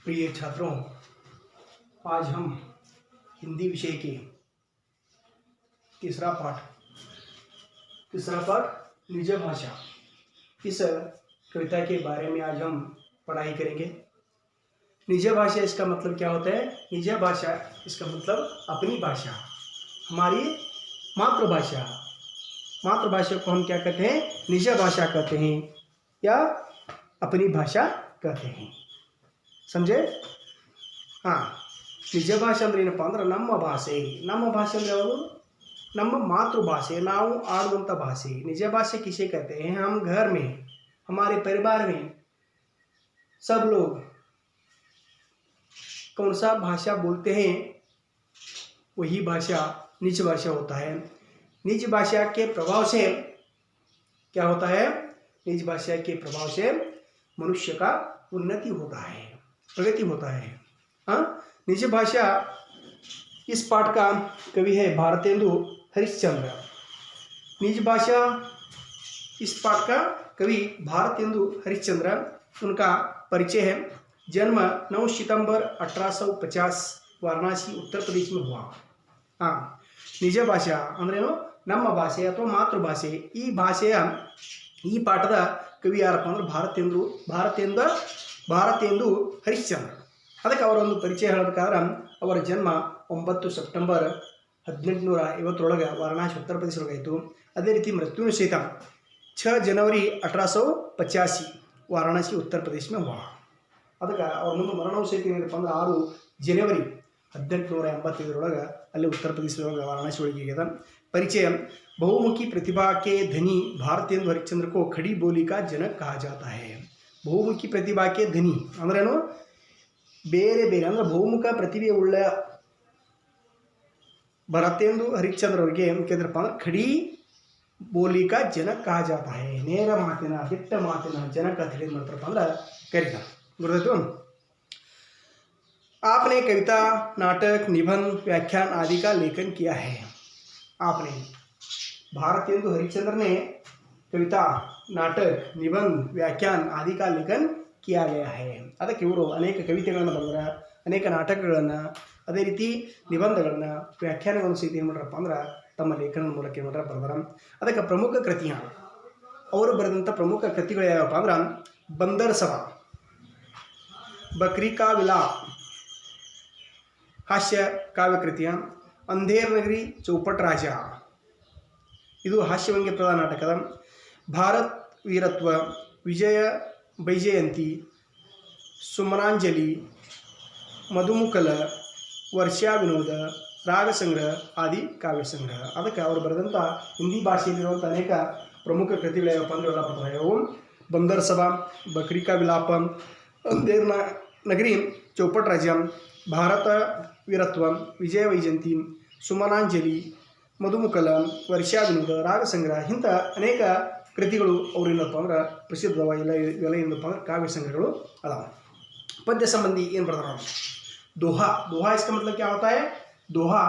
प्रिय छात्रों, आज हम हिंदी विषय के तीसरा पाठ निज भाषा, इस कविता के बारे में आज हम पढ़ाई करेंगे। निज भाषा इसका मतलब क्या होता है? निज भाषा इसका मतलब अपनी भाषा, हमारी मातृभाषा। मातृभाषा को हम क्या कहते हैं? निज भाषा कहते हैं या अपनी भाषा कहते हैं। समझे? हाँ, ನಿಜ ಭಾಷೆ ಅಂದ್ರೆ ಏನಪ್ಪ ಅಂದ್ರೆ ನಮ್ಮ ಭಾಷೆ ಅಂದ್ರೆ ಯಾವುದು? ನಮ್ಮ ಮಾತೃಭಾಷೆ, ನಾವು ಆಡುವಂಥ ಭಾಷೆ। निज भाषा किसे कहते हैं? हम घर में, हमारे परिवार में सब लोग कौन सा भाषा बोलते हैं, वही भाषा निज भाषा होता है। निज भाषा के प्रभाव से क्या होता है? निज भाषा के प्रभाव से मनुष्य का उन्नति होता है, प्रगति होता है। हाँ, निज भाषा इस पाठ का कवि है भारतेंदु हरिश्चंद्र। निज भाषा इस पाठ का कवि भारतेंदु हरिश्चंद्र, उनका परिचय है। जन्म 9 सितंबर 1850 वाराणसी उत्तर प्रदेश में हुआ। हाँ, ನಿಜ ಭಾಷಾ ಅಂದ್ರೇನು? ನಮ್ಮ ಭಾಷೆ ಅಥವಾ ಮಾತೃಭಾಷೆ। ಈ ಪಾಠದ ಕವಿ ಯಾರಪ್ಪ ಅಂದ್ರೆ ಭಾರತೇಂದು ಹರಿಶ್ಚಂದ್ರ। ಅದಕ್ಕೆ ಅವರ ಒಂದು ಪರಿಚಯ ಹೇಳಬೇಕಾದ್ರೆ ಅವರ ಜನ್ಮ 9 ಸೆಪ್ಟೆಂಬರ್ 1850 ವಾರಣಾಸಿ ಉತ್ತರ ಪ್ರದೇಶದೊಳಗಾಯಿತು। ಅದೇ ರೀತಿ ಮೃತ್ಯುನು ಸಹಿತ 6 जनवरी 1885 ವಾರಾಣಸಿ ಉತ್ತರ ಪ್ರದೇಶ में हुआ। ಅದಕ್ಕೆ ಅವ್ರ ಮುಂದೆ ಮರಣವು ಸಹಿತ ಏನಪ್ಪ ಅಂದ್ರೆ 6 जनवरी 1885 ಅಲ್ಲಿ ಉತ್ತರ ಪ್ರದೇಶದೊಳಗೆ वाराणसी ಒಳಗೆ ಆಗ್ಯದ। परिचय: बहुमुखी प्रतिभा के धनी भारतेंदु हरिश्चंद्र को खड़ी बोली का जनक कहा जाता है। बहुमुखी प्रतिभा के धनी ಅಂದ್ರೇನು? ಬೇರೆ ಅಂದ್ರೆ ಬಹುಮುಖ ಪ್ರತಿಭೆ ಉಳ್ಳ ಭರತೇಂದು ಹರಿಶ್ಚಂದ್ರ ಅವರಿಗೆ ಕೇಂದ್ರಪ್ಪ ಅಂದ್ರೆ ಖಡಿ ಬೋಲಿಕ ಜನಕ್ ಕहा जाता है। ನೇರ ಮಾತಿನ, ದಿಟ್ಟ ಮಾತಿನ ಜನಕ ಅಂತ ಹೇಳಿ ಮಾಡ್ತಾರಪ್ಪ ಅಂದ್ರೆ ಕರೀತಾರೆ। ಗೊತ್ತಾಯ್ತು? आपने कविता, नाटक, निबंध, व्याख्यान आदि का लेखन किया है। आपने भारतेंदु हरिश्चंद्र ने कविता, नाटक, निबंध, व्याख्यान आदि का लेखन किया गया है। ಅದಕ್ಕೆ ಇವರು ಅನೇಕ ಕವಿತೆಗಳನ್ನು ಬರೆದರ, ಅನೇಕ ನಾಟಕಗಳನ್ನು, ಅದೇ ರೀತಿ ನಿಬಂಧಗಳನ್ನು, ವ್ಯಾಖ್ಯಾನಗಳನ್ನು ಸಹಿತ ಏನು ಮಾಡ್ರಪ್ಪ ಅಂದ್ರೆ ತಮ್ಮ ಲೇಖನದ ಮೂಲಕ ಏನು ಮಾಡ್ರ ಬರೆದರ। ಅದಕ್ಕೆ ಪ್ರಮುಖ ಕೃತಿಯ ಅವರು ಬರೆದಂಥ ಪ್ರಮುಖ ಕೃತಿಗಳು ಯಾವಪ್ಪ ಅಂದ್ರೆ ಬಂದರ್ ಸಭಾ, बकरी का विलाप हास्य काव्य कृतियाँ, अंधेर नगरी, चौपट राजा ಇದು ಹಾಸ್ಯವ್ಯಂಗ್ಯ ಪ್ರಧಾನ ನಾಟಕದ, ಭಾರತ್ ವೀರತ್ವ, ವಿಜಯ ವೈಜಯಂತಿ, ಸುಮನಾಂಜಲಿ, ಮಧುಮುಕಲ, ವರ್ಷಾ ವಿನೋದ, ರಾಗ ಸಂಗ್ರಹ ಆದಿ ಕಾವ್ಯ ಸಂಗ್ರಹ। ಅದಕ್ಕೆ ಅವರು ಬರೆದಂಥ ಹಿಂದಿ ಭಾಷೆಯಲ್ಲಿರುವಂಥ ಅನೇಕ ಪ್ರಮುಖ ಕೃತಿಗಳು ಯಾವಪ್ಪ ಅಂದರೆ ಎಲ್ಲ ಬರ್ತಾರೆ। ಅವು ಬಂದರ್ ಸಭಾ, ಬಕ್ರಿ ಕಾ ವಿಲಾಪ, अंधेर नगरी, चौपट राजा, भारत वीरत्व, विजय वैजयंती, ಸುಮನಾಂಜಲಿ, ಮಧುಮುಕಲ, ವರ್ಷಾ ವಿನೋದ, ರಾಗ ಸಂಗ್ರಹ ಇಂಥ ಅನೇಕ ಕೃತಿಗಳು ಅವರೇನಪ್ಪ ಅಂದ್ರೆ ಪ್ರಸಿದ್ಧವಾಗಿಲ್ಲ। ಇವೆಲ್ಲ ಏನಪ್ಪ ಅಂದ್ರೆ ಕಾವ್ಯ ಸಂಗ್ರಹಗಳು ಅದಾವ। पद्य संबंधी ಏನು ಬರ್ತಾರ? दोहा। दोहा इसका मतलब क्या होता है? दोहा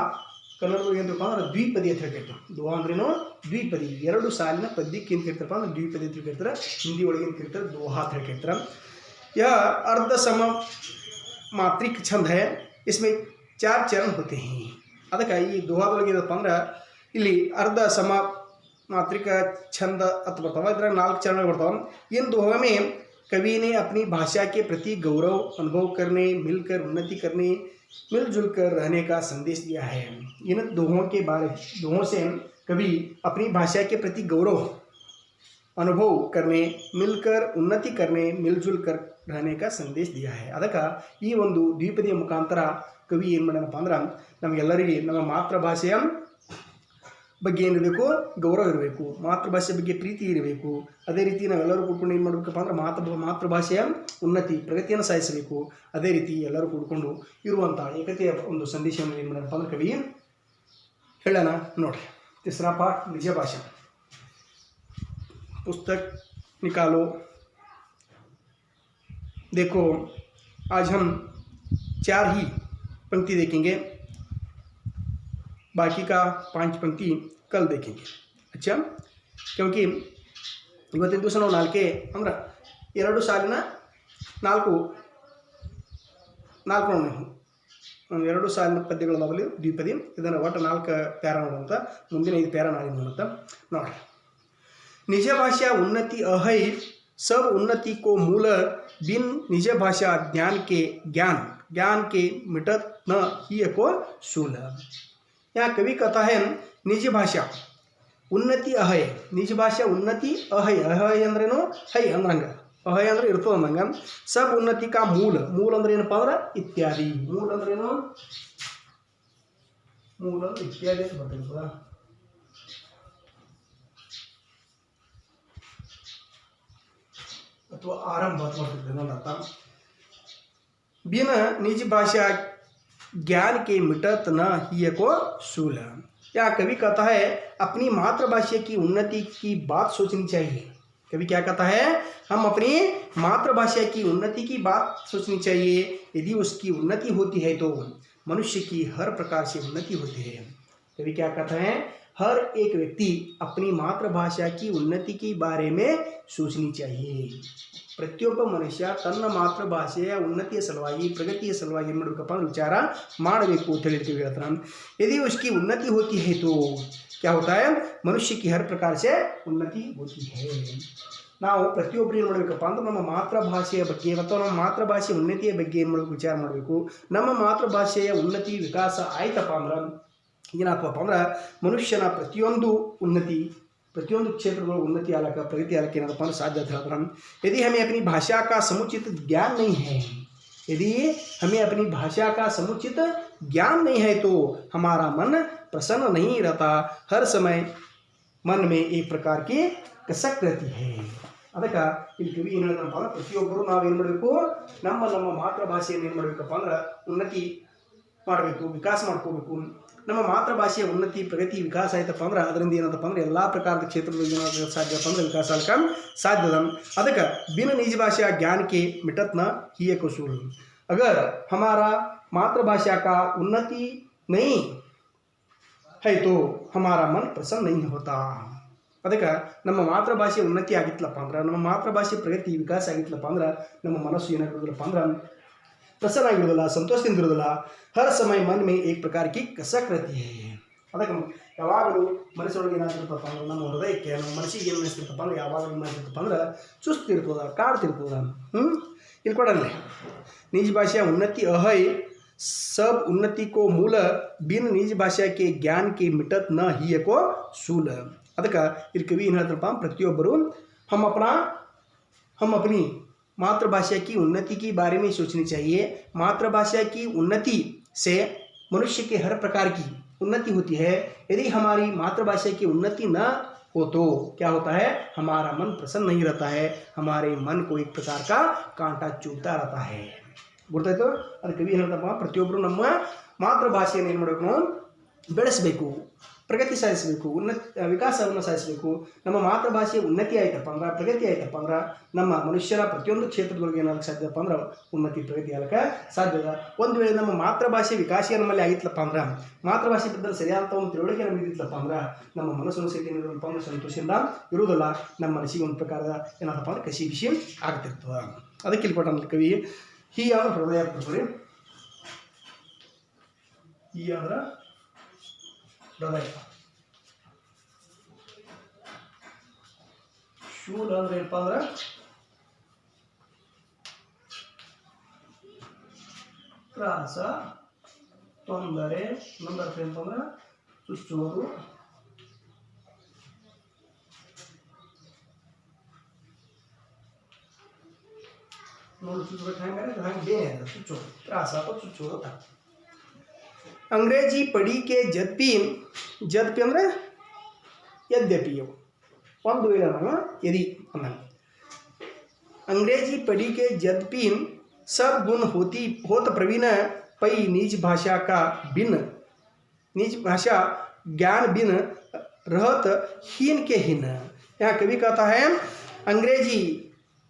ಕನ್ನಡದಲ್ಲಿ ಏನಪ್ಪ ಅಂದ್ರೆ ದ್ವಿಪದಿ ಅಂತ ಹೇಳ್ತಾರೆ। दोहा ಅಂದ್ರೇನು? ದ್ವಿಪದಿ, 2 ಸಾಲಿನ ಪದ್ಯಕ್ಕೆ ಏನು ಕರೀತಾರಪ್ಪ ಅಂದ್ರೆ ದ್ವಿಪದಿ ಅಂತ ಕರೀತಾರೆ। ಹಿಂದಿ ಒಳಗೆ ಏನು ಕರೀತಾರೆ? दोहा ಅಂತ ಹೇಳ್ತಾರೆ। यह अर्ध सममात्रिक छंद है, इसमें 4 चरण होते हैं। ಅದಕ್ಕೆ ಈ दोहाದೊಳಗೆ ಏನಪ್ಪ ಅಂದ್ರೆ ಇಲ್ಲಿ अर्ध सममात्रिक छंद ಅಂತ ಬರ್ತಾವ, ಇದ್ರಾಗ 4 चरणಗಳು ಬರ್ತಾವ। इन दोहा में कवि ने अपनी भाषा के प्रति गौरव अनुभव करने, मिलकर उन्नति करने, मिलजुल कर रहने का संदेश दिया है। इन दोहों से कवि अपनी भाषा के प्रति गौरव अनुभव करने, मिलकर उन्नति करने, मिलजुल कर रहने का संदेश दिया है। ಅದಕ್ಕೆ ಈ ಒಂದು ದ್ವಿಪದಿಯ ಮುಖಾಂತರ ಕವಿ ಏನು ಮಾಡ್ಯಾನಪ್ಪ ಅಂದ್ರೆ ನಮಗೆಲ್ಲರಿಗೆ ನಮ್ಮ ಮಾತೃಭಾಷೆಯ ಬಗ್ಗೆ ಏನಿರಬೇಕು? ಗೌರವ ಇರಬೇಕು, ಮಾತೃಭಾಷೆ ಬಗ್ಗೆ ಪ್ರೀತಿ ಇರಬೇಕು। ಅದೇ ರೀತಿ ನಾವೆಲ್ಲರೂ ಕೂಡ್ಕೊಂಡು ಏನು ಮಾಡಬೇಕಪ್ಪ ಅಂದ್ರೆ ಮಾತೃಭಾಷೆಯ ಉನ್ನತಿ, ಪ್ರಗತಿಯನ್ನು ಸಾಧಿಸಬೇಕು। ಅದೇ ರೀತಿ ಎಲ್ಲರೂ ಕೂಡ್ಕೊಂಡು ಇರುವಂಥ ಏಕತೆಯ ಒಂದು ಸಂದೇಶವನ್ನು ಏನು ಮಾಡ್ಯಾನಪ್ಪ ಅಂದ್ರೆ ಕವಿ ಹೇಳೋಣ ನೋಡ್ರಿ। तीसरा पाठ निज भाषा। पुस्तक निकालो, देखो आज हम 4 ही पंक्ति देखेंगे, बाकी का 5 पंक्ति कल देखेंगे। अच्छा, क्योंकि ಇವತ್ತಿನ ದಿವಸ ನಾವು 4 ಅಂದ್ರೆ 2 ಸಾಲಿನ 4 4 2 ಸಾಲಿನ ಪದ್ಯಗಳದಾವಲ್ಲಿ ದ್ವಿಪದಿ. ಇದನ್ನು ಒಟ್ಟು 4 ಪ್ಯಾರ ನೋಡುವಂಥ, ಮುಂದಿನ 5 ಪ್ಯಾರ ನಾಳೆ ನೋಡುವಂಥ ನೋಡ್ರಿ. निज भाषा उन्नति अहै सब उन्नति को मूल बिन निज भाषा ज्ञान के मिटत न ही को शूल. यहाँ कवि कहता है निज भाषा उन्नति अहै. निज भाषा उन्नति अहै. अहै अंद्रेನು ಹೈ ಅಂದ್ರಂಗ, ಅಹೈ ಅಂದ್ರೆ ಇರ್ತದೆ ಅಂದಂಗ. सब उन्नति का मूल ಅಂದ್ರೆ ಏನಪ್ಪ ಅಂದ್ರೆ ಇತ್ಯಾದಿ. ಮೂಲ ಅಂದ್ರೇನು? ಮೂಲ ಇತ್ಯಾದಿ ಅಂತ ಬರ್ತದೆ ಅಥವಾ आरंभ अर्थ. बिन निज भाषा ज्ञान के मिटत न ही को शूल. यहाँ कवि कहता है अपनी मातृभाषा की उन्नति की बात सोचनी चाहिए. कवि क्या कहता है? हम अपनी मातृभाषा की उन्नति की बात सोचनी चाहिए. यदि उसकी उन्नति होती है तो मनुष्य की हर प्रकार से उन्नति होती है. कवि क्या कहता है? हर एक व्यक्ति अपनी मातृभाषा की उन्नति के बारे में सोचनी चाहिए. ಪ್ರತಿಯೊಬ್ಬ ಮನುಷ್ಯ ತನ್ನ ಮಾತೃಭಾಷೆಯ ಉನ್ನತಿಯ ಸಲುವಾಗಿ, ಪ್ರಗತಿಯ ಸಲುವಾಗಿ ಏನು ಮಾಡಬೇಕಪ್ಪ ಅಂದ್ರೆ ವಿಚಾರ ಮಾಡಬೇಕು ಅಂತ ಹೇಳ್ತೀವಿ ಹೇಳ್ತಾನೆ. यदि उसकी उन्नति होती है तो क्या होता है? मनुष्य की हर प्रकार से उन्नति होती है. ನಾವು ಪ್ರತಿಯೊಬ್ಬರು ಏನು ಮಾಡಬೇಕಪ್ಪ ಅಂದ್ರೆ ನಮ್ಮ ಮಾತೃಭಾಷೆಯ ಬಗ್ಗೆ ಮತ್ತು ನಮ್ಮ ಮಾತೃಭಾಷೆಯ ಉನ್ನತಿಯ ಬಗ್ಗೆ ಏನು ಮಾಡಬೇಕು, ವಿಚಾರ ಮಾಡಬೇಕು. ನಮ್ಮ ಮಾತೃಭಾಷೆಯ ಉನ್ನತಿ ವಿಕಾಸ ಆಯ್ತಪ್ಪ ಅಂದ್ರೆ ಏನಾಗ್ತಪ್ಪ ಅಂದ್ರೆ ಮನುಷ್ಯನ ಪ್ರತಿಯೊಂದು ಉನ್ನತಿ, प्रतियೊಂದು क्षेत्रಗಳು उन्नति आलक प्रगति आलक ಏನಪ್ಪ ಅಂದ್ರೆ ಸಾಧ್ಯ ಅಂತ ಹೇಳ್ತಾರೆ. यदि हमें अपनी भाषा का समुचित ज्ञान नहीं है, यदि हमें अपनी भाषा का समुचित ज्ञान नहीं है तो हमारा मन प्रसन्न नहीं रहता. हर समय मन में एक प्रकार की कसक रहती है. ಅದಕ್ಕೆ ಇಲ್ಲಿ ಕವಿ ಏನು ಹೇಳ್ತಾನಪ್ಪ ಅಂದ್ರೆ ಪ್ರತಿಯೊಬ್ಬರು ನಾವೇನು ಮಾಡಬೇಕು, ನಮ್ಮ ಮಾತೃಭಾಷೆಯನ್ನು ಏನು ಮಾಡಬೇಕಪ್ಪ ಅಂದ್ರೆ ಉನ್ನತಿ ಮಾಡಬೇಕು, ವಿಕಾಸ ಮಾಡ್ಕೋಬೇಕು. ನಮ್ಮ ಮಾತೃಭಾಷೆಯ ಉನ್ನತಿ, ಪ್ರಗತಿ, ವಿಕಾಸ ಆಯ್ತಪ್ಪ ಅಂದ್ರೆ ಅದರಿಂದ ಏನಂತಪ್ಪ ಅಂದ್ರೆ ಎಲ್ಲ ಪ್ರಕಾರದ ಕ್ಷೇತ್ರದಲ್ಲಿ ಏನಾಗ ಸಾಧ್ಯಪ್ಪ ಅಂದ್ರೆ ವಿಕಾಸ ಆಗಕ್ಕೆ ಸಾಧ್ಯದ. ಅದಕ್ಕೆ बिन निज भाषा ज्ञान के मिटत न ही को शूल. अगर हमारा मातृभाषा का उन्नति नहीं है तो हमारा मन प्रसन्न नहीं होता. ಅದಕ್ಕೆ ನಮ್ಮ ಮಾತೃಭಾಷೆ ಉನ್ನತಿ ಆಗಿತ್ತಲಪ್ಪ ಅಂದ್ರೆ, ನಮ್ಮ ಮಾತೃಭಾಷೆ ಪ್ರಗತಿ ವಿಕಾಸ ಆಗಿತ್ತಲಪ್ಪ ಅಂದ್ರೆ ನಮ್ಮ ಮನಸ್ಸು ಏನಾಗಿರೋದಿಲ್ಲಪ್ಪ ಅಂದ್ರೆ प्रसन्न ಆಗಿರೋದಿಲ್ಲ, ಸಂತೋಷದಿಂದ ಇರೋದಿಲ್ಲ. ಹರ್ ಸಮಯ ಮನ್ ಮೇ ಏಕ್ ಪ್ರಕಾರ ಕಿ ಕಸಕ್ रहती है. ಅದಕ್ಕೆ ಯಾವಾಗಲೂ ಮನಸ್ಸೊಳಗೆ ಏನಾಗ್ತಿರ್ತಪ್ಪ ಅಂದ್ರೆ ನಮ್ಮ ಹೃದಯಕ್ಕೆ, ನಮ್ಮ ಮನಸ್ಸಿಗೆ ಏನು ಅನಿಸ್ತಿರ್ತಪ್ಪ ಅಂದ್ರೆ ಯಾವಾಗಲೂ ಏನಾಗ್ತಿರ್ತಪ್ಪ ಅಂದ್ರೆ ಸುಸ್ತಿರ್ತದ, ಕಾಡ್ತಿರ್ತದ. ಇಲ್ಲಿ ಕೊಡಲ್ಲೇ ನಿಜ ಭಾಷೆಯ ಉನ್ನತಿ ಅಹೈ सब उन्नति को मूल बिन निज भाषा के ज्ञान के मिटत न ही को शूल. ಅದಕ್ಕೆ ಇಲ್ಲಿ ಕವಿ ಏನು ಹೇಳ್ತಾರಪ್ಪ, ಪ್ರತಿಯೊಬ್ಬರು हम अपनी मातृभाषा की उन्नति के बारे में सोचनी चाहिए. मातृभाषा की उन्नति से मनुष्य के हर प्रकार की उन्नति होती है. यदि हमारी मातृभाषा की उन्नति न हो तो क्या होता है? हमारा मन प्रसन्न नहीं रहता है, हमारे मन को एक प्रकार का कांटा चुभता रहता है. ಗೊತ್ತಾಯ್ತು? ಅದು ಕವಿ ಹೇಳ್ತಪ್ಪ ಪ್ರತಿಯೊಬ್ಬರು ನಮ್ಮ ಮಾತೃಭಾಷೆಯನ್ನು ಏನು ಮಾಡಬೇಕು, ನಾವು ಬೆಳೆಸಬೇಕು, ಪ್ರಗತಿ ಸಾಧಿಸಬೇಕು, ವಿಕಾಸವನ್ನು ಸಾಧಿಸಬೇಕು. ನಮ್ಮ ಮಾತೃಭಾಷೆಯ ಉನ್ನತಿ ಆಯ್ತಪ್ಪ ಅಂದ್ರೆ, ಪ್ರಗತಿ ಆಯ್ತಪ್ಪ ಅಂದ್ರೆ ನಮ್ಮ ಮನುಷ್ಯನ ಪ್ರತಿಯೊಂದು ಕ್ಷೇತ್ರದೊಳಗೆ ಏನಾಗಕ್ಕೆ ಸಾಧ್ಯಪ್ಪ ಅಂದ್ರೆ ಉನ್ನತಿ ಪ್ರಗತಿ ಆಗಕ್ಕೆ ಸಾಧ್ಯದ. ಒಂದು ವೇಳೆ ನಮ್ಮ ಮಾತೃಭಾಷೆ ವಿಕಾಸ ನಮ್ಮಲ್ಲಿ ಆಗಿತ್ತಪ್ಪ ಅಂದ್ರೆ, ಮಾತೃಭಾಷೆ ಬಗ್ಗೆ ಸರಿಯಾದ ಒಂದು ತಿಳುವಳಿಕೆ ನಮಗೆ ಇದ್ದಿತ್ತಪ್ಪ ಅಂದ್ರೆ ನಮ್ಮ ಮನಸ್ಸನ್ನು ಸಹಿತ ಏನಿರೋದಪ್ಪ ಅಂದ್ರೆ ಸಂತೋಷದಿಂದ ಇರುವುದಿಲ್ಲ. ನಮ್ಮ ಮನಸ್ಸಿಗೆ ಒಂದು ಪ್ರಕಾರದ ಏನಾದಪ್ಪ ಅಂದ್ರೆ ಕಸಿ ಬಿಸಿ ಆಗ್ತಿರ್ತದೆ. ಅದಕ್ಕೆ ಇಲ್ಲಿ ಕೊಟ್ಟ ಕವಿ ही आंध्र हृदय बरी ही आंध्र हृदय शूल ಅಂದ್ರೆ ಏನಪ್ಪ ಅಂದ್ರೆ ತ್ರಾಸ, ತೊಂದರೆ, ನಂಬರ್ ಏನಪ್ಪ ಅಂದ್ರೆ ಚುಚ್ಚುವುದು, अंग्रेजी पढ़ी के जद्पी ಅಂದ್ರೆ यद्यपि ಒಂದು ವೇಳೆ ನಾವು यदि अंग्रेजी पढ़ी के जद्पी सब गुण होत प्रवीण पै निज भाषा का बिन निज भाषा ज्ञान बिन रहत हीन के हीन. यहाँ कवि कहता है अंग्रेजी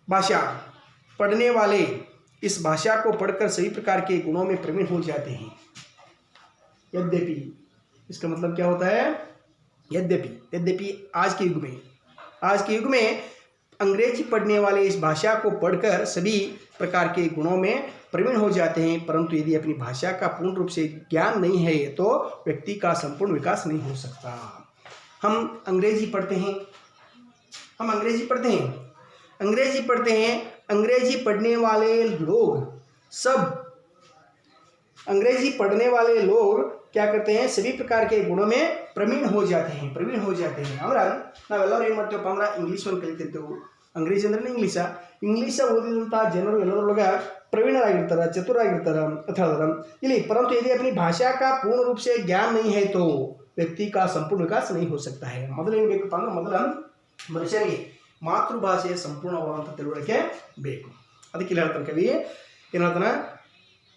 भाषा पढ़ने वाले इस भाषा को पढ़कर सभी प्रकार के गुणों में प्रवीण हो जाते हैं. यद्यपि इसका मतलब क्या होता है? यद्यपि आज के युग में अंग्रेजी पढ़ने वाले इस भाषा को पढ़कर सभी प्रकार के गुणों में प्रवीण हो जाते हैं, परंतु यदि अपनी भाषा का पूर्ण रूप से ज्ञान नहीं है तो व्यक्ति का संपूर्ण विकास नहीं हो सकता। हम अंग्रेजी पढ़ते हैं, अंग्रेजी पढ़ते हैं, अंग्रेजी पढ़ने वाले लोग क्या करते हैं, सभी प्रकार के गुणों में प्रवीण हो जाते हैं। ಅಂದ್ರೆ ನಾವೆಲ್ಲರೂ ಏನು ಮಾಡ್ತೀವಪ್ಪ ಅಂದ್ರೆ ಇಂಗ್ಲೀಷನ್ನು ಕಲಿತಿರ್ತೇವೆ, ಅಂಗ್ರೇಜಿ ಅಂದ್ರೆ ಇಂಗ್ಲೀಷ ಓದಿದಂಥ ಜನರು ಎಲ್ಲರೊಳಗೆ प्रवीणरागिर्ताರ, चतुरागिर्ताರ ಅಂತ ಹೇಳಿದ್ರೆ ಇಲ್ಲಿ परंतु यदि अपनी भाषा का पूर्ण रूप से ज्ञान नहीं है तो व्यक्ति का संपूर्ण विकास नहीं हो सकता है। ಮೊದಲೇನು ಬೇಕಪ್ಪ ಅಂದ್ರೆ ಮೊದಲ ಮನುಷ್ಯನಿಗೆ ಮಾತೃಭಾಷೆಯ ಸಂಪೂರ್ಣವಾದಂಥ ತಿಳುವಳಿಕೆ ಬೇಕು। ಅದಕ್ಕೆ ಇಲ್ಲಿ ಹೇಳ್ತಾನೆ ಕವಿ, ಏನು ಹೇಳ್ತಾನೆ,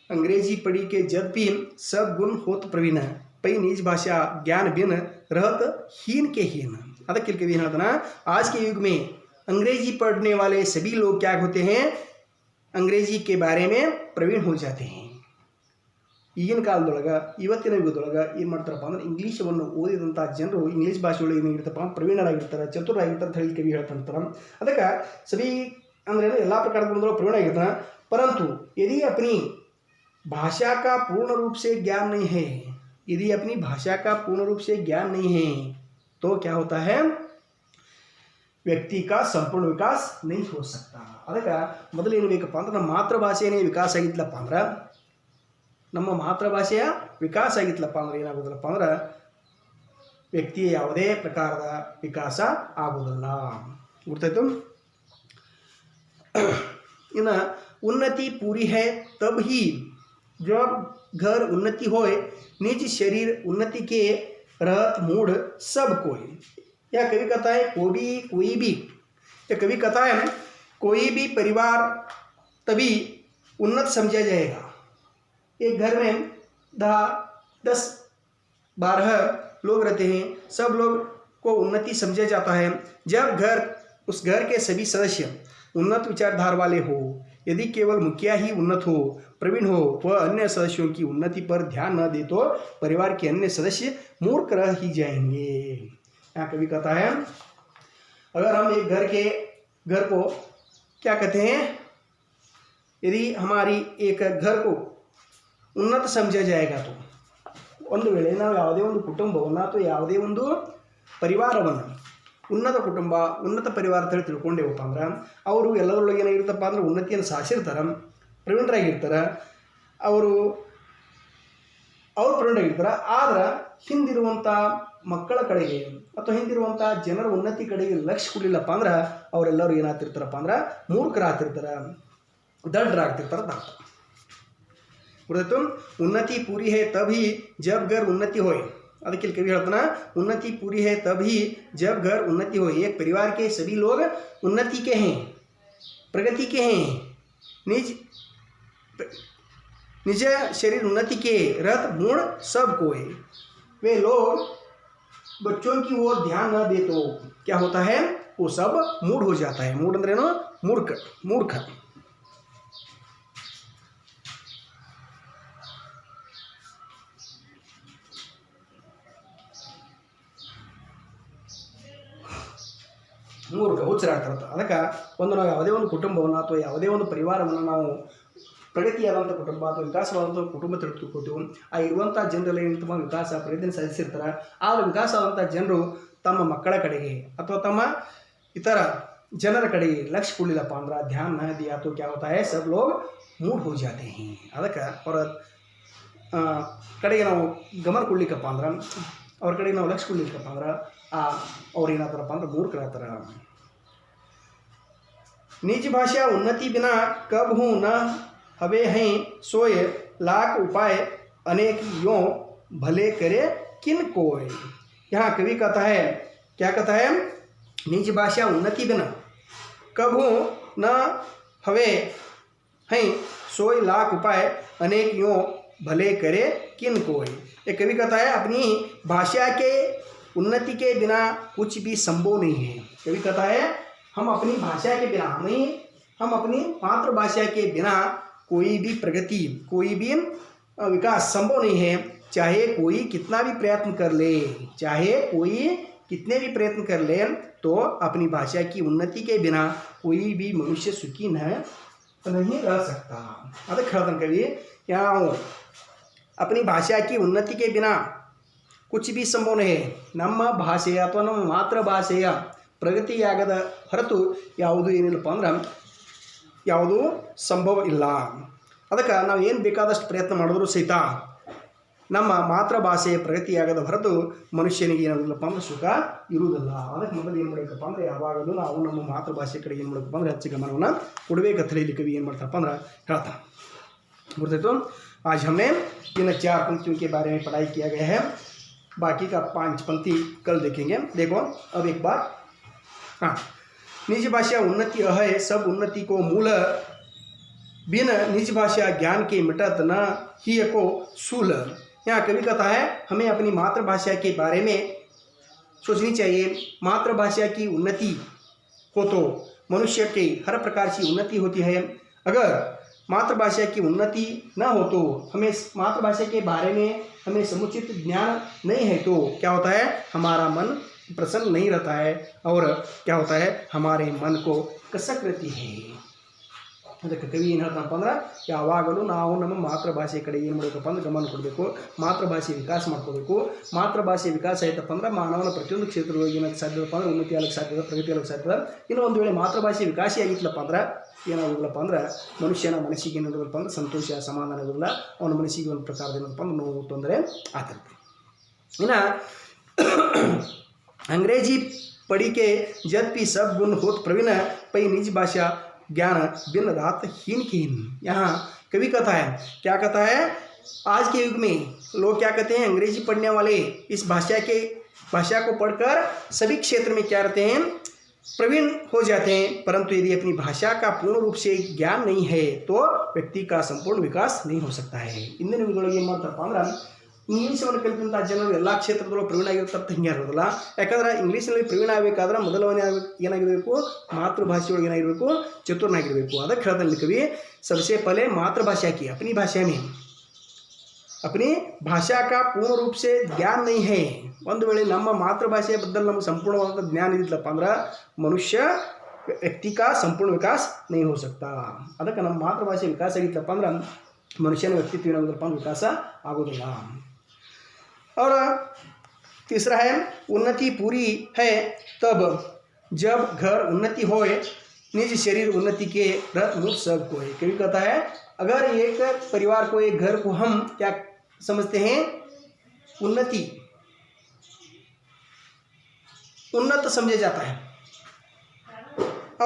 अंग्रेजी पढ़ी के जब भी सब गुण होत प्रवीण, पई निज भाषा ज्ञान बिन रहत हीन के हीन। ಅದಕ್ಕೆ कवि ಹೇಳ್ತಾನೆ, आज के युग में अंग्रेजी पढ़ने वाले सभी लोग क्या होते हैं, अंग्रेजी के बारे में प्रवीण हो जाते हैं। ಈಗಿನ ಕಾಲದೊಳಗೆ ಇವತ್ತಿನ ಯುಗದೊಳಗೆ ಏನು ಮಾಡ್ತಾರಪ್ಪ ಅಂದ್ರೆ ಇಂಗ್ಲೀಷವನ್ನು ಓದಿದಂಥ ಜನರು ಇಂಗ್ಲೀಷ್ ಭಾಷೆ ಒಳಗೆ ಏನಾಗಿರ್ತಪ್ಪ ಪ್ರವೀಣರಾಗಿರ್ತಾರೆ, ಚತುರಾಗಿರ್ತಾರೆ ಅಂತ ಹೇಳಿ ಕವಿ ಹೇಳ್ತಾನೆ। ಅದಕ್ಕೆ सभी ಅಂದ್ರೆ ಎಲ್ಲ ಪ್ರಕಾರದ ಗುಣಗಳು ಪ್ರವೀಣ ಆಗಿರ್ತಾನೆ, परंतु यदि अपनी भाषा का पूर्ण रूप से ज्ञान नहीं है, यदि अपनी भाषा का पूर्ण रूप से ज्ञान नहीं है तो क्या होता है, व्यक्ति का संपूर्ण विकास नहीं हो सकता। ಅದಕ್ಕೆ ಮೊದಲು ಏನು ಬೇಕಪ್ಪ ಅಂದ್ರೆ ನಮ್ಮ ಮಾತೃಭಾಷೆಯೇ ವಿಕಾಸ ಆಗಿತ್ತಲಪ್ಪ ಅಂದ್ರೆ ಏನಾಗೋದಿಲ್ಲಪ್ಪ ಅಂದ್ರೆ ವ್ಯಕ್ತಿಯ ಯಾವುದೇ ಪ್ರಕಾರದ ವಿಕಾಸ ಆಗೋದಿಲ್ಲ। ಗೊತ್ತಾಯ್ತು? ಇನ್ನು उन्नति पूरी है तब ही जब घर उन्नति होए, निज शरीर उन्नति के रहत मूढ़ सब कोई। यह कवि कहता है कोई भी परिवार तभी उन्नत समझा जाएगा। एक घर में 10-12 लोग रहते हैं, सब लोग को उन्नति समझा जाता है जब उस घर के सभी सदस्य उन्नत विचारधारा वाले हो। यदि केवल मुखिया ही उन्नत हो, प्रवीण हो, वह अन्य सदस्यों की उन्नति पर ध्यान न दे तो परिवार के अन्य सदस्य मूर्ख रह ही जाएंगे। यहाँ कवि कहता है, अगर हम एक घर को क्या कहते हैं, यदि हमारी एक घर को उन्नत समझा जाएगा तो ಒಂದು ವೇಳೆ ನಾವು ಯಾವುದೇ ಒಂದು ಕುಟುಂಬವನ್ನು ಅಥವಾ ಯಾವುದೇ ಒಂದು ಪರಿವಾರವನ್ನು ಉನ್ನತ ಕುಟುಂಬ, ಉನ್ನತ ಪರಿವಾರ ಅಂತ ಹೇಳಿ ತಿಳ್ಕೊಂಡೇವಪ್ಪ ಅಂದ್ರೆ ಅವರು ಎಲ್ಲದರೊಳಗೆ ಏನಾಗಿರ್ತಪ್ಪ ಅಂದ್ರೆ ಉನ್ನತಿಯನ್ನು ಸಾಧಿಸಿರ್ತಾರೆ, ಪ್ರವೀಣರಾಗಿರ್ತಾರೆ, ಅವರು ಪ್ರವೀಣರಾಗಿರ್ತಾರೆ। ಆದ್ರೆ ಹಿಂದಿರುವಂಥ ಮಕ್ಕಳ ಕಡೆಗೆ ಅಥವಾ ಹಿಂದಿರುವಂಥ ಜನರ ಉನ್ನತಿ ಕಡೆಗೆ ಲಕ್ಷ್ಯ ಕೊಡಲಿಲ್ಲಪ್ಪ ಅಂದ್ರೆ ಅವರೆಲ್ಲರೂ ಏನಾಗ್ತಿರ್ತಾರಪ್ಪ ಅಂದ್ರೆ ಮೂರ್ಖರಾಗ್ತಿರ್ತಾರೆ, ದಡ್ಡರಾಗ್ತಿರ್ತಾರೆ ಅಂತ ಅರ್ಥ। ಗೊತ್ತಾಯ್ತು? उन्नति पूरी है तभी जब घर उन्नति होए। ಅದಕ್ಕೆ कवि ಹೇಳ್ತಾನೆ, उन्नति पूरी है तभी जब घर उन्नति होए। एक परिवार के सभी लोग उन्नति के हैं, प्रगति के हैं, निज शरीर उन्नति के रत मूढ़ सब कोई। वे लोग बच्चों की ओर ध्यान न दे तो क्या होता है, वो सब मूढ़ हो जाता है। मूढ़ अंद्रेनो मूर्ख। ಹುಚ್ಚರಾಗ್ತಿರುತ್ತೆ। ಅದಕ್ಕೆ ನಾವು ಯಾವುದೇ ಒಂದು ಕುಟುಂಬವನ್ನು ಅಥವಾ ಯಾವುದೇ ಒಂದು ಪರಿವಾರವನ್ನು ನಾವು ಪ್ರಗತಿಯಾದಂಥ ಕುಟುಂಬ ಅಥವಾ ವಿಕಾಸವಾದಂಥ ಕುಟುಂಬ ತಿಳ್ಕೊತೀವಿ, ಆ ಇರುವಂಥ ಜನರಲ್ಲಿ ತುಂಬ ವಿಕಾಸ ಪ್ರಗತಿಯನ್ನು ಸಾಧಿಸಿರ್ತಾರೆ। ಆದರೆ ವಿಕಾಸ ಆದಂಥ ಜನರು ತಮ್ಮ ಮಕ್ಕಳ ಕಡೆಗೆ ಅಥವಾ ತಮ್ಮ ಇತರ ಜನರ ಕಡೆಗೆ ಲಕ್ಷ್ಯ ಕೊಡಲಿಲ್ಲಪ್ಪ ಅಂದ್ರೆ ध्यान न दिया तो क्या होता है, सब लोग मूढ़ हो जाते हैं। ಅದಕ್ಕೆ ಅವರ ಕಡೆಗೆ ನಾವು ಗಮನ ಕೊಡ್ಲಿಕ್ಕಪ್ಪ ಅಂದ್ರೆ, ಅವ್ರ ಕಡೆಗೆ ನಾವು ಲಕ್ಷ್ಯ ಕೊಡ್ಲಿಕ್ಕಪ್ಪ ಅಂದ್ರೆ ಅವ್ರು ಏನಾಗ್ತಾರಪ್ಪ ಅಂದ್ರೆ ಮೂರ್ಖರಾಗ್ತಾರೆ। निज भाषा उन्नति बिना कब हूँ न हवे हैं सोए, लाख उपाय अनेक यों भले करे किन कोय। यहाँ कवि कहता है, क्या कहता है, निज भाषा उन्नति बिना कब हूँ न हवे हैं सोए, लाख उपाय अनेक यों भले करे किन कोय। ये कवि कहता है, अपनी भाषा के उन्नति के बिना कुछ भी संभव नहीं है। कवि कहता है, हम अपनी भाषा के बिना, हम अपनी मातृभाषा के बिना कोई भी प्रगति, कोई भी विकास संभव नहीं है। चाहे कोई कितना भी प्रयत्न कर ले तो अपनी भाषा की उन्नति के बिना कोई भी मनुष्य सुखी न नहीं रह सकता। ಅದಕ್ಕೆ ಹೇಳ್ತಾನೆ ಕವಿ, ಯಾವ अपनी भाषा की उन्नति के बिना कुछ भी संभव नहीं है. ನಮ್ಮ ಭಾಷೆಯ ಅಥವಾ ನಮ್ಮ ಮಾತೃಭಾಷೆಯ ಪ್ರಗತಿಯಾಗದ ಹೊರತು ಯಾವುದು ಏನಿಲ್ಲಪ್ಪ ಅಂದ್ರೆ ಯಾವುದು ಸಂಭವ ಇಲ್ಲ. ಅದಕ್ಕೆ ನಾವು ಏನು ಬೇಕಾದಷ್ಟು ಪ್ರಯತ್ನ ಮಾಡಿದ್ರು ಸಹಿತ ನಮ್ಮ ಮಾತೃಭಾಷೆಯ ಪ್ರಗತಿಯಾಗದ ಹೊರತು ಮನುಷ್ಯನಿಗೆ ಏನಾಗಲಿಲ್ಲಪ್ಪ ಅಂದ್ರೆ ಸುಖ ಇರುವುದಿಲ್ಲ. ಅದಕ್ಕೆ ಮೊದಲು ಏನು ಮಾಡಬೇಕಪ್ಪ ಅಂದರೆ ಯಾವಾಗಲೂ ನಾವು ನಮ್ಮ ಮಾತೃಭಾಷೆ ಕಡೆ ಏನು ಮಾಡಬೇಕಪ್ಪ ಅಂದ್ರೆ ಹೆಚ್ಚು ಗಮನವನ್ನು ಕೊಡಬೇಕಂತ ಹೇಳಿ ಕವಿ ಏನು ಮಾಡ್ತಾರಪ್ಪ ಅಂದ್ರೆ ಹೇಳ್ತಾನೆ. ಗೊತ್ತಾಯ್ತು. आज हमने इन 4 पंक्तियों के बारे में पढ़ाई किया गया है. बाकी का 5 पंक्ति कल देखेंगे. देखो अब एक बार, हाँ, निज भाषा उन्नति है सब उन्नति को मूल, बिन निज भाषा ज्ञान के मिटत न ही को सूल. यहाँ कवि कहता है हमें अपनी मातृभाषा के बारे में सोचनी चाहिए. मातृभाषा की उन्नति हो तो मनुष्य के हर प्रकार की उन्नति होती है. अगर मातृभाषा की उन्नति न हो तो हमें मातृभाषा के बारे में हमें समुचित ज्ञान नहीं है तो क्या होता है, हमारा मन प्रसन्न नहीं रहता है और क्या होता है, हमारे मन को कसक रहती है. ಅದಕ್ಕೆ ಕವಿ ಏನು ಹೇಳ್ತಾನಪ್ಪ ಅಂದ್ರೆ ಯಾವಾಗಲೂ ನಾವು ನಮ್ಮ ಮಾತೃಭಾಷೆ ಕಡೆ ಏನು ಮಾಡಬೇಕಪ್ಪ ಅಂದ್ರೆ ಗಮನ ಕೊಡಬೇಕು. ಮಾತೃಭಾಷೆ ವಿಕಾಸ ಮಾಡ್ಕೋಬೇಕು. ಮಾತೃಭಾಷೆ ವಿಕಾಸ ಆಯ್ತಪ್ಪ ಅಂದ್ರೆ ಮಾನವನ ಪ್ರತಿಯೊಂದು ಕ್ಷೇತ್ರದೊಳಗೆ ಏನಾಗಕ್ಕೆ ಸಾಧ್ಯದಪ್ಪ ಅಂದ್ರೆ ಉನ್ನತಿ ಆಗಕ್ಕೆ ಸಾಧ್ಯದ, ಪ್ರಗತಿ ಆಗಕ್ಕೆ ಸಾಧ್ಯದ. ಇನ್ನು ಒಂದು ವೇಳೆ ಮಾತೃಭಾಷೆ ವಿಕಾಸ ಆಗಿತ್ತಲಪ್ಪ ಅಂದ್ರೆ ಏನಾಗೋದಿಲ್ಲಪ್ಪ ಅಂದ್ರೆ ಮನುಷ್ಯನ ಮನಸ್ಸಿಗೆ ಏನಾಗೋದಿಲ್ಲಪ್ಪ ಅಂದ್ರೆ ಸಂತೋಷ ಸಮಾಧಾನ ಇರೋದಿಲ್ಲ. ಅವನ ಮನಸ್ಸಿಗೆ ಒಂದು ಪ್ರಕಾರದ ಏನಪ್ಪ ಅಂದ್ರೆ ನೋವು ತೊಂದರೆ ಆಗ್ತಿರುತ್ತೆ. ಇನ್ನು अंग्रेजी पढ़ी के जब भी सब गुण होत प्रवीण पई निज भाषा ज्ञान दिन रात हीन हीन. यहाँ कवि कहता है, क्या कहता है, आज के युग में लोग क्या कहते हैं, अंग्रेजी पढ़ने वाले इस भाषा को पढ़कर सभी क्षेत्र में क्या रहते हैं, प्रवीण हो जाते हैं. परंतु यदि अपनी भाषा का पूर्ण रूप से ज्ञान नहीं है तो व्यक्ति का संपूर्ण विकास नहीं हो सकता है. ಇಂದಿನ ಯುಗದೊಳಗೆ ಏನು ಮಾಡ್ತಾರಪ್ಪ ಅಂದ್ರೆ ಇಂಗ್ಲೀಷನ್ನು ಕಲಿತಂಥ ಜನರು ಎಲ್ಲ ಕ್ಷೇತ್ರದಲ್ಲೂ ಪ್ರವೀಣ ಆಗಿರ್ತಾರೆ ಹಿಂಗೆ ಇರೋದಿಲ್ಲ. ಯಾಕಂದ್ರೆ ಇಂಗ್ಲೀಷ್ನಲ್ಲಿ ಪ್ರವೀಣ ಆಗಬೇಕಾದ್ರೆ ಮೊದಲವನೇ ಏನಾಗಿರಬೇಕು, ಮಾತೃಭಾಷೆಯೊಳಗೆ ಏನಾಗಿರಬೇಕು, ಚತುರನಾಗಿರಬೇಕು. ಅದಕ್ಕೆ ಹೇಳ್ತಾನೆ कवि, सबसे पहले मातृभाषा की अपनी भाषा में अपनी भाषा का पूर्ण रूप से ज्ञान नहीं है. ಒಂದು ವೇಳೆ ನಮ್ಮ ಮಾತೃಭಾಷೆಯ ಬದಲು ನಮಗೆ ಸಂಪೂರ್ಣವಾದ ಜ್ಞಾನ ಇದ್ದಿಲ್ಲಪ್ಪ ಅಂದ್ರೆ ಮನುಷ್ಯ ವ್ಯಕ್ತಿ का संपूर्ण विकास नहीं हो सकता. ಅದಕ್ಕೆ ನಮ್ಮ ಮಾತೃಭಾಷೆ ವಿಕಾಸ ಆಗಿತ್ತಪ್ಪ ಅಂದ್ರೆ ಮನುಷ್ಯನ ವ್ಯಕ್ತಿತ್ವ ಏನಾಗೋದಿಲ್ಲಪ್ಪ ಅಂದ್ರೆ ವಿಕಾಸ ಆಗೋದಿಲ್ಲ. और तीसरा है उन्नति पूरी है तब जब घर उन्नति होए निज शरीर उन्नति के रथ मुख सब को. कभी कहता है अगर एक परिवार को, एक घर को हम क्या समझते हैं, उन्नत समझा जाता है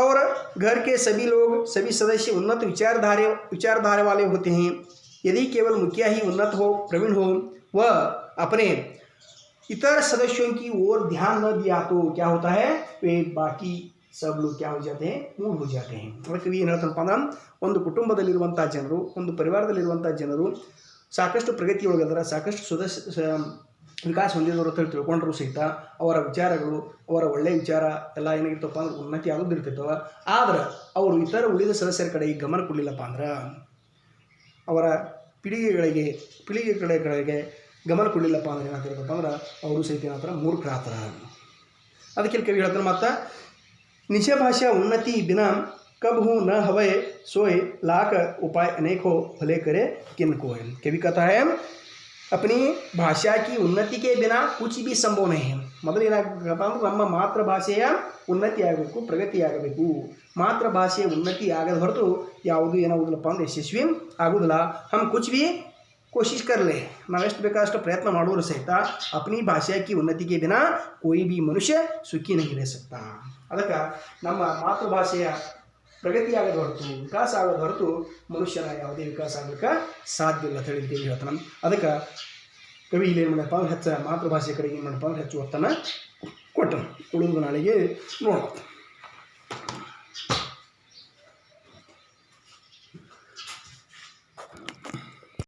और घर के सभी लोग, सभी सदस्य उन्नत विचारधारा वाले होते हैं. यदि केवल मुखिया ही उन्नत हो, प्रवीण हो, वह अपने इतर सदस्यों की ओर ध्यान न दिया तो क्या होता है, वे बाकी सब लोग क्या हो जाते हैं, मूल हो जाते हैं. कवि ಏನು ಹೇಳ್ತಾನಪ್ಪ ಅಂದ್ರೆ ಒಂದು ಕುಟುಂಬದಲ್ಲಿರುವಂಥ ಜನರು, ಒಂದು ಪರಿವಾರದಲ್ಲಿರುವಂಥ ಜನರು ಸಾಕಷ್ಟು ಪ್ರಗತಿಯೊಳಗದರ, ಸಾಕಷ್ಟು ವಿಕಾಸ ಹೊಂದಿದವರು ಅಂತ ತಿಳ್ಕೊಂಡ್ರು ಸಹಿತ ಅವರ ವಿಚಾರಗಳು, ಅವರ ಒಳ್ಳೆಯ ವಿಚಾರ ಎಲ್ಲ ಏನಾಗಿರ್ತಪ್ಪ ಅಂದ್ರೆ ಉನ್ನತಿ ಆಗೋದಿರ್ತಿರ್ತವ. ಆದ್ರೆ ಅವರು ಇತರ ಉಳಿದ ಸದಸ್ಯರ ಕಡೆಗೆ ಗಮನ ಕೊಡಲಿಲ್ಲಪ್ಪ ಅಂದ್ರೆ, ಅವರ ಪೀಳಿಗೆಗಳಿಗೆ ಗಮನ ಕೊಡಲಿಲ್ಲಪ್ಪ ಅಂದ್ರೆ ಏನಾಗ್ತಿರ್ತಪ್ಪ ಅಂದ್ರೆ ಅವರು ಸಹಿತ ಏನಾಗ್ತಾರೆ, ಮೂರ್ಖರಾಗ್ತಾರೆ. ಅದಕ್ಕೆ ಕವಿ ಹೇಳ್ತಾನೆ ಮತ್ತು निज भाषा उन्नति बिना कब हूँ न हवे सोए लाख उपाय अनेक हो भले करे किन को है. कभी कहता है अपनी भाषा की उन्नति के बिना कुछ भी संभव नहीं है. ಮೊದಲು ಏನಾಗಬೇಕಪ್ಪ ಅಂದ್ರೆ ನಮ್ಮ ಮಾತೃಭಾಷೆಯ ಉನ್ನತಿ ಆಗಬೇಕು, ಪ್ರಗತಿ ಆಗಬೇಕು. ಮಾತೃಭಾಷೆಯ ಉನ್ನತಿ ಆಗದ ಹೊರತು ಯಾವುದು ಏನಾಗೋದಿಲ್ಲಪ್ಪ ಅಂದ್ರೆ ಯಶಸ್ವಿ ಆಗೋದಿಲ್ಲ. हम कुछ भी कोशिश कर ले, ನಾವೆಷ್ಟು ಬೇಕಾದಷ್ಟು ಪ್ರಯತ್ನ ಮಾಡೋರು ಸಹಿತ अपनी भाषा की उन्नति के बिना कोई भी मनुष्य सुखी नहीं रह सकता. ಅದಕ್ಕೆ ನಮ್ಮ ಮಾತೃಭಾಷೆಯ ಪ್ರಗತಿ ಆಗದ ಹೊರತು, ವಿಕಾಸ ಆಗದ ಹೊರತು ಮನುಷ್ಯನ ಯಾವುದೇ ವಿಕಾಸ ಆಗಲಿಕ್ಕೆ ಸಾಧ್ಯ ಇಲ್ಲ ಅಂತ ಹೇಳಿ ಹೇಳ್ತಾನೆ. ಅದಕ್ಕೆ ಕವಿ ಇಲ್ಲಿ ಏನು ಮಾಡಪ್ಪ ಅಂದ್ರೆ ಹೆಚ್ಚು ಮಾತೃಭಾಷೆ ಕಡೆಗೆ ಏನು ಮಾಡಪ್ಪ ಅಂದ್ರೆ ಹೆಚ್ಚು ಒತ್ತನ್ನು ಕೊಟ್ಟನು. ಉಳಿದು ನಾಳೆಗೆ ನೋಡೋಣ.